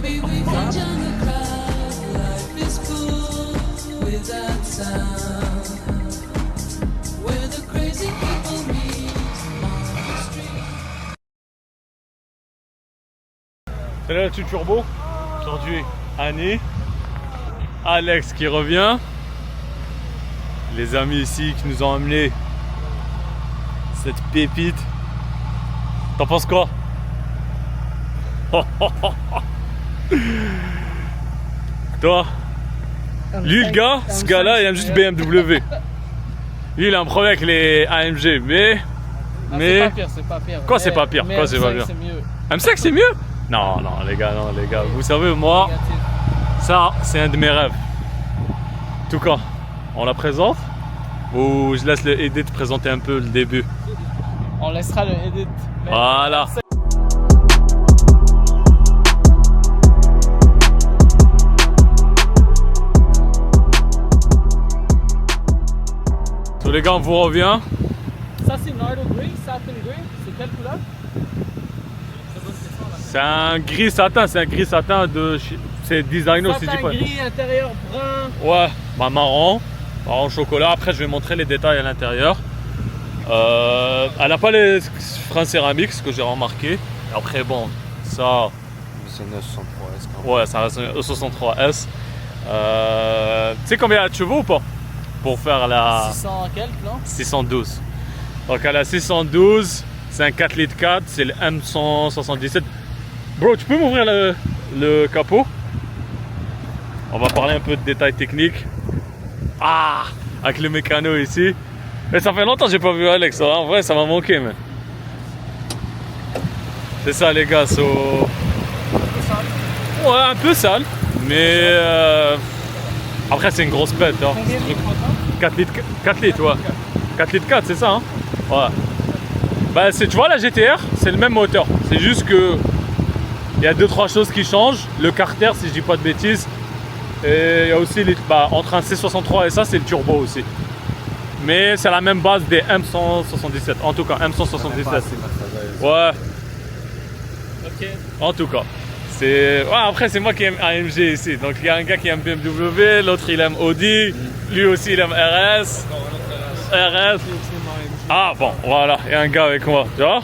Maybe we can join the crowd. Life is cool without sound. Where the crazy people meet on the street. Salut la Tue Turbo. Aujourd'hui, Annie, Alex qui revient, les amis ici qui nous ont amené cette pépite. T'en penses quoi? Toi? Lui le gars, ce gars-là, il aime juste BMW. Lui il a un problème avec les AMG, mais... C'est pas pire, c'est pas pire. Quoi c'est pas pire? Quoi c'est pas pire? C'est mieux. M5 c'est mieux? Non, non les gars, vous savez moi, ça c'est un de mes rêves. En tout cas, on la présente ou je laisse le edit présenter un peu le début? On laissera le edit. Voilà. So, les gars, on vous revient. Ça c'est Nardo Gray, Satin Gray. C'est quelle couleur? C'est un gris satin de... C'est design aussi. Satin gris, intérieur brun. Ouais, bah marron chocolat. Après je vais montrer les détails à l'intérieur. Elle n'a pas les freins céramiques, ce que j'ai remarqué. Après bon, ça... C'est une 963S quand même. Ouais, ça reste une E63S. Tu sais combien elle a de chevaux ou pas? Pour faire la... 600 quelques, non? 612. Donc elle a 612, c'est un 4 litres 4, c'est le M177. Bro, tu peux m'ouvrir le capot? On va parler un peu de détails techniques. Ah, avec le mécano ici. Mais ça fait longtemps que j'ai pas vu Alex, hein. En vrai ça m'a manqué, mais... C'est ça les gars, ouais, un peu sale, mais après c'est une grosse bête, hein. 4 litres, ouais. 4 litres 4, c'est ça, hein. Ouais. Bah tu vois la GTR, c'est le même moteur. C'est juste que il y a 2-3 choses qui changent. Le carter, si je dis pas de bêtises. Et il y a aussi entre un C63 et ça, c'est le turbo aussi. Mais c'est la même base des M177. En tout cas, M177. Ouais. Ok. En tout cas. Ouais, après, c'est moi qui aime AMG ici. Donc il y a un gars qui aime BMW, l'autre il aime Audi, lui aussi il aime RS. RS. Ah bon, voilà, il y a un gars avec moi, tu vois.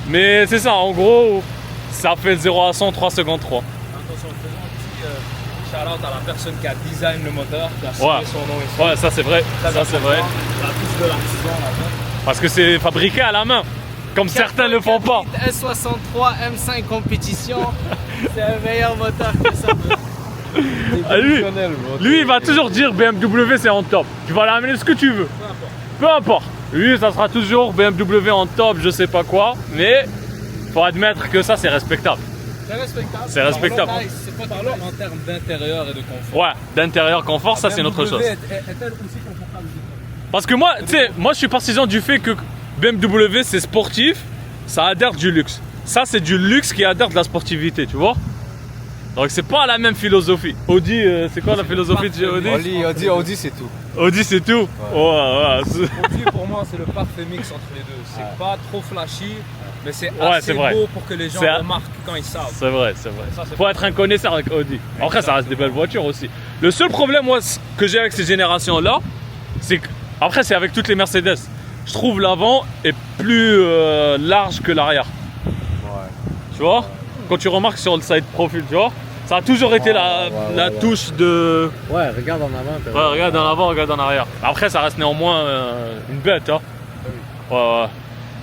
Mais c'est ça, en gros, ça fait 0 à 100 3 secondes 3. Attention, faisons un petit shout-out à la personne qui a design le moteur, qui a signé son nom ici. Ouais, ça c'est vrai, ça c'est vrai. La touche de l'artisan là-bas. Parce que c'est fabriqué à la main, comme certains le font pas. S63 M5 compétition, c'est un meilleur moteur que ça. Ah, lui il va toujours dire BMW c'est en top. Tu vas l'amener ce que tu veux. Peu importe. Lui ça sera toujours BMW en top, je sais pas quoi. Mais faut admettre que ça c'est respectable. C'est respectable. C'est respectable. C'est pas parlant en termes d'intérieur et de confort. Ouais, d'intérieur, confort, ça c'est une autre chose. Est-elle aussi confortable? Parce que moi, tu sais, moi je suis partisan du fait que BMW c'est sportif, ça adhère du luxe. Ça c'est du luxe qui adhère de la sportivité, tu vois. Donc c'est pas la même philosophie. Audi, c'est quoi la philosophie de Audi? Audi c'est tout. Audi c'est tout. Ouais. Audi pour moi c'est le parfait mix entre les deux. C'est pas trop flashy, mais c'est Ouais, assez c'est vrai. beau pour que les gens remarquent quand ils savent. C'est vrai. Faut être un connaisseur avec Audi. Après ça reste des belles voitures aussi. Le seul problème moi que j'ai avec ces générations là, c'est que après c'est avec toutes les Mercedes. Je trouve l'avant est plus large que l'arrière. Ouais. Tu vois? Quand tu remarques sur le side profile, tu vois? Ça a toujours été la touche de... Ouais, regarde en avant. Ouais, regarde en avant, regarde en arrière. Après, ça reste néanmoins une bête, hein. Ouais.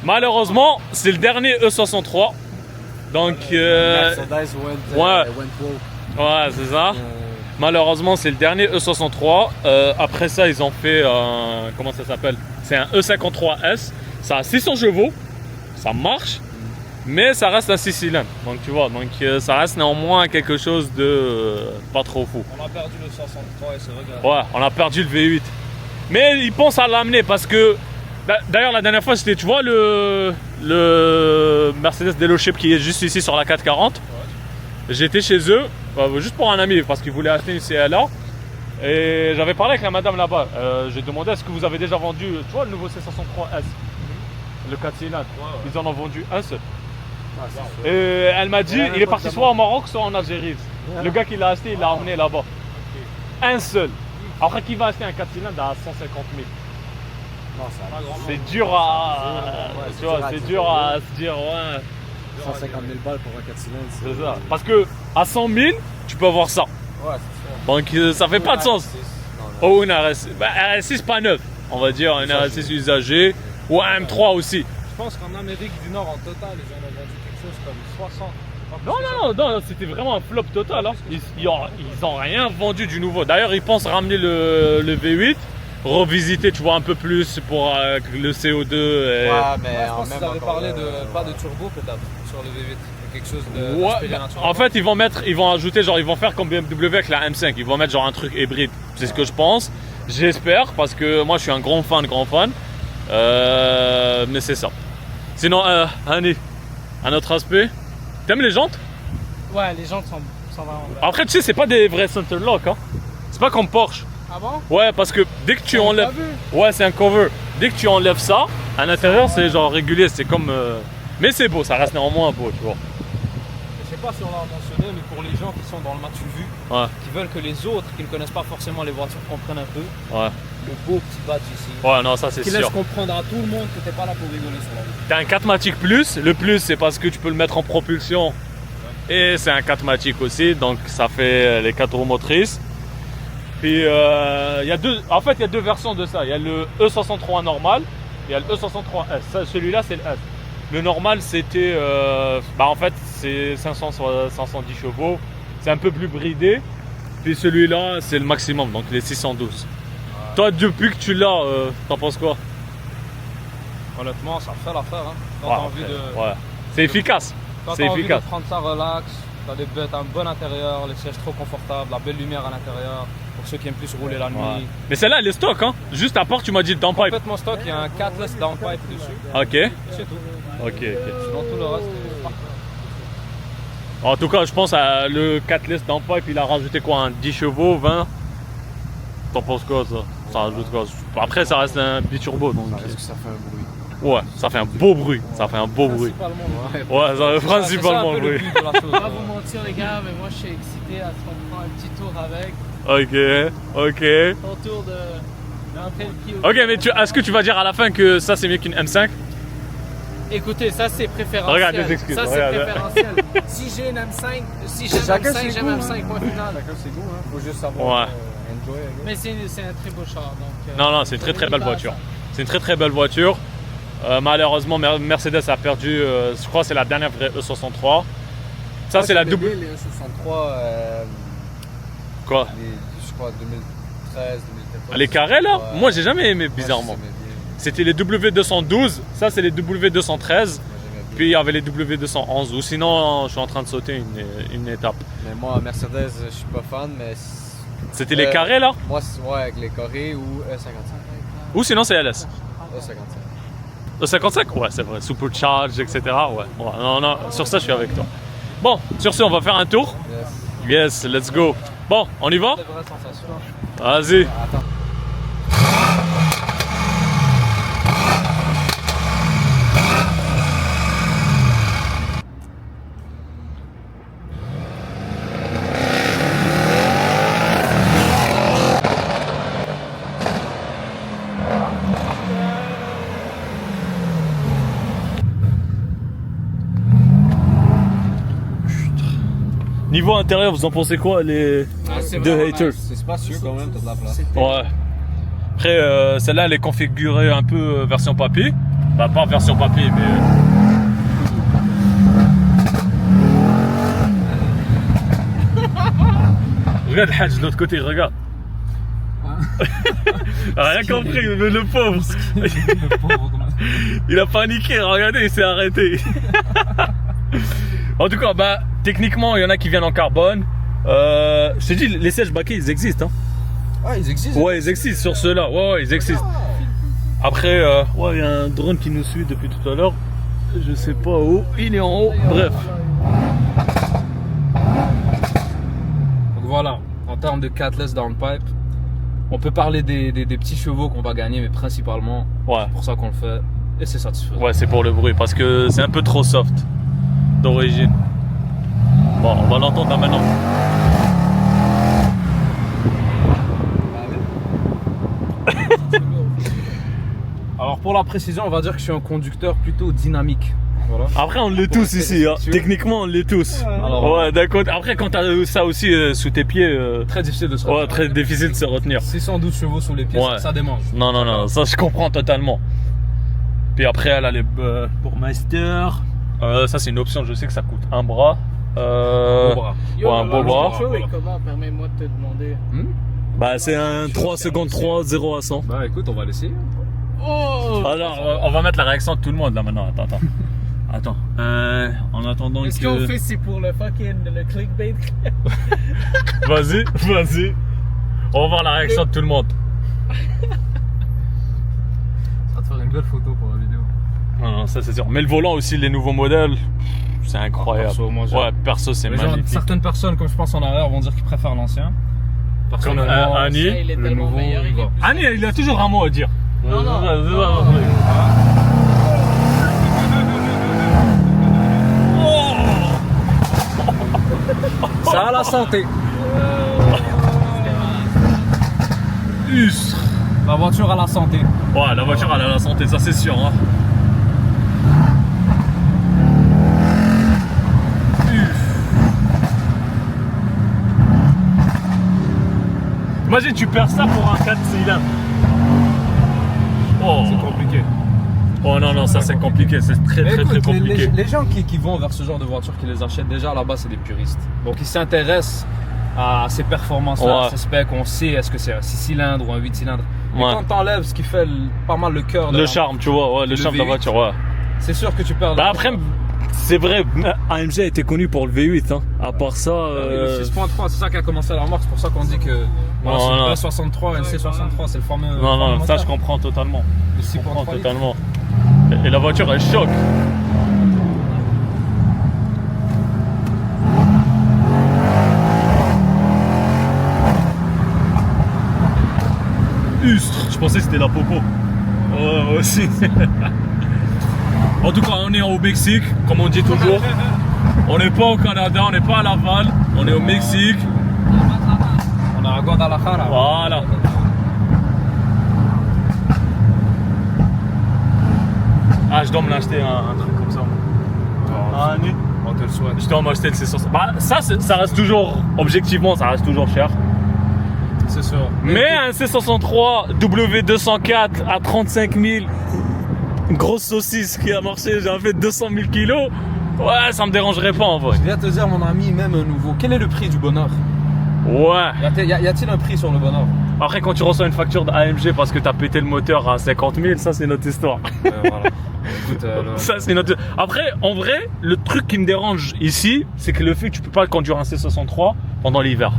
Malheureusement, c'est le dernier E63. Donc... Mercedes went ouais, c'est ça. Malheureusement, c'est le dernier E63. Après ça, ils ont fait... comment ça s'appelle? C'est un E53S. Ça a 600 chevaux. Ça marche. Mais ça reste un 6 cylindres, donc tu vois, ça reste néanmoins quelque chose de pas trop fou. On a perdu le 63 et c'est regardé. Ouais, on a perdu le V8. Mais ils pensent à l'amener parce que, d'ailleurs la dernière fois c'était, tu vois le Mercedes Dealership qui est juste ici sur la 440. Ouais. J'étais chez eux, juste pour un ami parce qu'il voulait acheter une CLA. Et j'avais parlé avec la madame là-bas, j'ai demandé est-ce que vous avez déjà vendu, tu vois le nouveau C63S, le 4 cylindres, ils en ont vendu un seul. Et elle m'a dit, Ouais, il est pas parti de soit au Maroc, soit en Algérie. Le gars qui l'a acheté, il l'a emmené là-bas. Un seul. Après, qui va acheter un 4 cylindres à 150 000? Non, ça va. C'est dur à. Ouais, Tu vois, dur à c'est dire. dur à se dire, ouais. 150 000 balles pour un 4 cylindres. C'est ça. Parce que à 100 000, tu peux avoir ça. Ouais, c'est ça. Donc ça fait pas de sens. Oh, une RS6. Bah, RS6 pas neuf. On va dire une RS6 usagée. Ou un M3 aussi. Je pense qu'en Amérique du Nord, en total, ils en ont vendu quelque chose comme 60. Non, c'était vraiment un flop total. Hein. Ils ont rien vendu du nouveau. D'ailleurs, ils pensent ramener le V8, revisiter, tu vois, un peu plus pour le CO2. Et... Ouais, mais Je en pense même qu'ils avaient encore parlé là, de pas de turbo peut-être sur le V8. Quelque chose de Ouais, d'aspect naturel. en fait, ils vont ajouter, genre, ils vont faire comme BMW avec la M5. Ils vont mettre genre un truc hybride. C'est ce que je pense. J'espère, parce que moi, je suis un grand fan. Mais c'est ça. Sinon, Annie, un autre aspect. T'aimes les jantes? Ouais, les gens sont vraiment belles. Après, tu sais, c'est pas des vrais centerlock. Hein. C'est pas comme Porsche. Ah bon? Ouais, parce que dès que tu On enlèves. l'a vu. Ouais, c'est un cover. Dès que tu enlèves ça, à l'intérieur, c'est genre régulier. C'est comme. Mais c'est beau, ça reste néanmoins beau, tu vois. Je sais pas si on l'a mentionné, mais pour les gens qui sont dans le matu vu, Ouais, qui veulent que les autres qui ne connaissent pas forcément les voitures comprennent un peu, ouais. le beau petit badge ici. Ouais, non, ça c'est Qui sûr. laisse comprendre à tout le monde que t'es pas là pour rigoler sur la route. T'as un 4matic plus. Le plus, c'est parce que tu peux le mettre en propulsion. Et c'est un 4matic aussi, donc ça fait les 4 roues motrices. Puis il y a deux versions de ça. Il y a le E63 normal, et il y a le E63S. Celui-là, c'est le S. Le normal, c'était, en fait, c'est 510 chevaux. C'est un peu plus bridé. Puis celui-là, c'est le maximum, donc les 612. Toi, depuis que tu l'as, t'en penses quoi? Honnêtement, ça fait l'affaire. Hein. Quand Ouais, t'as envie de. ouais. C'est efficace. Quand C'est t'as envie efficace. de prendre ça relax, t'as un bon intérieur, les sièges trop confortables, la belle lumière à l'intérieur, pour ceux qui aiment plus rouler la nuit. Ouais. Mais celle-là, elle est stock, hein. Juste à part, tu m'as dit le downpipe. Complètement stock, il y a un 4-less downpipe dessus, Ok. c'est tout. Ok. Sinon tout le reste est parfait. En tout cas, je pense à le 4-less downpipe, il a rajouté quoi, un 10 chevaux, 20? T'en penses quoi, ça? Ça rajoute quoi? Après, ça reste un biturbo, donc. Est-ce que ça fait un bruit? Ouais, ça fait un beau bruit. Ça fait un beau bruit. Principalement. Ouais, ça fait principalement C'est le un peu bruit. le but de la chose. Je vais pas vous mentir les gars, mais moi je suis excité à ce qu'on prend un petit tour avec. Ok. Ton tour d'entrer le pied au Ok, mais est-ce que tu vas dire à la fin que ça c'est mieux qu'une M5? Écoutez, ça c'est préférentiel. Regarde les excuses, Ça c'est regarde. préférentiel. Si j'ai une M5, si j'aime Chacun M5, ses j'aime goûts, M5, point final. Chacun ses goûts, hein. Faut juste savoir Ouais. enjoy. I guess. Mais c'est un très beau char. Donc, Non, c'est une très belle voiture. C'est une très belle voiture. Malheureusement, Mercedes a perdu, je crois que c'est la dernière vraie E63. Ça, c'est la double. Les 63, Quoi? je crois 2013, 2014. Les carrés là? Ouais. Moi, j'ai jamais aimé, bizarrement. Moi, j'aimais bien. C'était les W212, ça c'est les W213, Moi, j'aimais bien. puis il y avait les W211. Ou sinon, je suis en train de sauter une étape. Mais moi, Mercedes, je suis pas fan, mais C'était les carrés là? moi, ouais, avec les Corées ou E55. Ou sinon, c'est LS. E55. Le 55? Ouais, c'est vrai. Supercharge, etc. Ouais. Non, sur ça, je suis avec toi. Bon, sur ce, on va faire un tour. Yes. Yes, let's go. Bon, on y va? C'est vraie sensation. Vas-y. Attends. Niveau intérieur, vous en pensez quoi, les deux haters? C'est spacieux quand même, t'as de la place. Ouais. Après, celle-là, elle est configurée un peu version papier. Bah, pas version papier, mais. Regarde Hadj de l'autre côté, regarde. Rien compris, mais le pauvre. Il a paniqué, regardez, il s'est arrêté. En tout cas, bah, techniquement, il y en a qui viennent en carbone. Je t'ai dit, les sièges baquets, ils existent. Hein. Ah, ils existent. Ouais, ils existent sur ceux-là. Ouais, ils existent. Après, ouais, il y a un drone qui nous suit depuis tout à l'heure. Je sais pas où. Il est en haut. Bref. Donc voilà, en termes de 4-less downpipe, on peut parler des petits chevaux qu'on va gagner, mais principalement, Ouais. c'est pour ça qu'on le fait. Et c'est satisfaisant. Ouais, c'est pour le bruit parce que c'est un peu trop soft. d'origine. Bon, on va l'entendre là maintenant. Alors pour la précision, on va dire que je suis un conducteur plutôt dynamique. Voilà. Après, on l'est tous ici. Hein. Techniquement, on l'est tous. Alors, ouais, d'accord. Après, quand t'as ça aussi sous tes pieds, très difficile de se ouais, très difficile de se retenir. 612 chevaux sous les pieds, Ouais. ça démange. Non, non, non, ça je comprends totalement. Puis après, elle a les Bourmeister. Ça, c'est une option, je sais que ça coûte un bras. Beau bras. Ouais, un beau bras. Et comment, permets-moi de te demander. Bah, c'est un 3 secondes 3, 0 à 100. Bah écoute, on va l'essayer. Oh! Alors, on va mettre la réaction de tout le monde là maintenant. Attends. Attends. En attendant Est-ce qu'on fait c'est pour le fucking le clickbait? Vas-y, vas-y. On va voir la réaction de tout le monde. Ça va te faire une belle photo pour la vidéo. Non, non, ça c'est sûr. Mais le volant aussi, les nouveaux modèles, c'est incroyable. Perso, moi, j'aime. Ouais, perso, c'est Les gens, magnifique. certaines personnes, comme je pense en arrière, vont dire qu'ils préfèrent l'ancien. Comme Annie. Il est le tellement nouveau, meilleur. il va. Annie, il a toujours un mot à dire. Non, non. Ça a la santé. Ustre. La voiture a la santé. Ouais, la voiture, elle a la santé, ça c'est sûr. Hein. Imagine, tu perds ça pour un 4 cylindres. Oh. C'est compliqué. Oh non, non, ça c'est compliqué, c'est très Mais très écoute, très compliqué. les gens qui vont vers ce genre de voiture, qui les achètent déjà là-bas, c'est des puristes. Donc ils s'intéressent à ces performances-là, Ouais. à ces specs. On sait est-ce que c'est un 6 cylindres ou un 8 cylindres. Et Ouais. quand t'enlèves ce qui fait pas mal le cœur de Le la- charme, tu vois, ouais, le Le charme de la V8. voiture, ouais. c'est sûr que tu perds. Bah après, c'est vrai, AMG a été connu pour le V8, hein. À part ça, Le 6.3, c'est ça qui a commencé la remarque, c'est pour ça qu'on dit que voilà, Non, c'est non. le P63 et le C63, c'est le fameux. non, non, fameux ça je moteur. comprends totalement. Le Je comprends 6.3 litres. totalement. Et la voiture, elle choque. Ustre, je pensais que c'était la popo. Ouais, moi aussi. En tout cas, on est au Mexique, comme on dit toujours. On n'est pas au Canada, on n'est pas à Laval, on est au Mexique. On a à Guadalajara. Voilà. Ah, je dois me l'acheter un truc comme ça. Ah, Annie. On te le souhaite. Je dois m'acheter le C60. Bah, ça reste toujours, objectivement, ça reste toujours cher. C'est sûr. Mais un C63 W204 à 35 000, une grosse saucisse qui a marché, j'ai fait 200 000 kilos. Ouais, ça me dérangerait pas en vrai. Je viens te dire, mon ami, même un nouveau. Quel est le prix du bonheur? Ouais. Y a-t-il un prix sur le bonheur? Après, quand tu reçois une facture d'AMG parce que t'as pété le moteur à 50 000, ça c'est notre histoire. Voilà. Écoute, Ça c'est notre. Après, en vrai, le truc qui me dérange ici, c'est que le fait que tu peux pas conduire un C63 pendant l'hiver.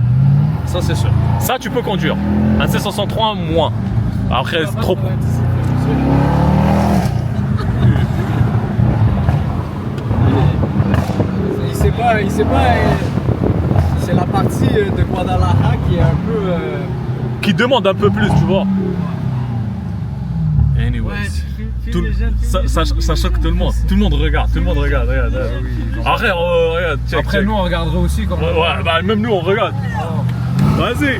ça c'est sûr. Ça, tu peux conduire. Un C63 moins. Après, c'est trop. Il sait pas. C'est la partie de Guadalajara qui est un peu. Qui demande un peu plus, tu vois. Anyways. Tout- ça choque tout le monde. Tout le monde regarde. Tout le monde regarde. Regarde. Après, regarde. Check, Après check. nous on regarderait aussi comme. Ouais, ouais, bah même nous on regarde. Vas-y.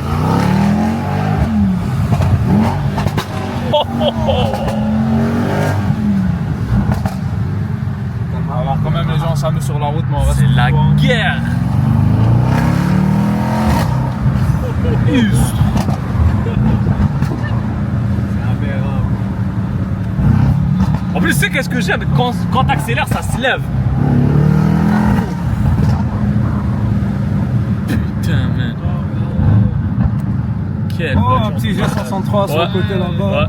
Oh, oh, oh. Alors quand même les gens s'amusent sur la route mais on reste. C'est la coin. guerre. Ustre. En plus, tu sais qu'est-ce que j'aime quand t'accélères, ça se lève. Putain, man. Quelle Oh, un voiture. petit G63 sur Ouais. le côté là-bas. Ouais.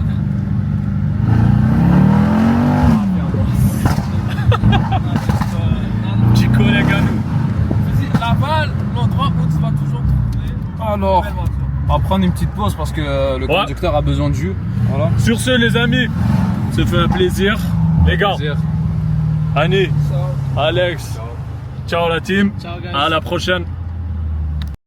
Petit collègue à nous. Laval, l'endroit où tu vas toujours trouver. Alors, Belle voiture. on va prendre une petite pause parce que le Ouais. conducteur a besoin de jus. Voilà. Sur ce, les amis, ça fait un plaisir. Les gars, Annie, Alex, ciao la team. Ciao, guys. À la prochaine.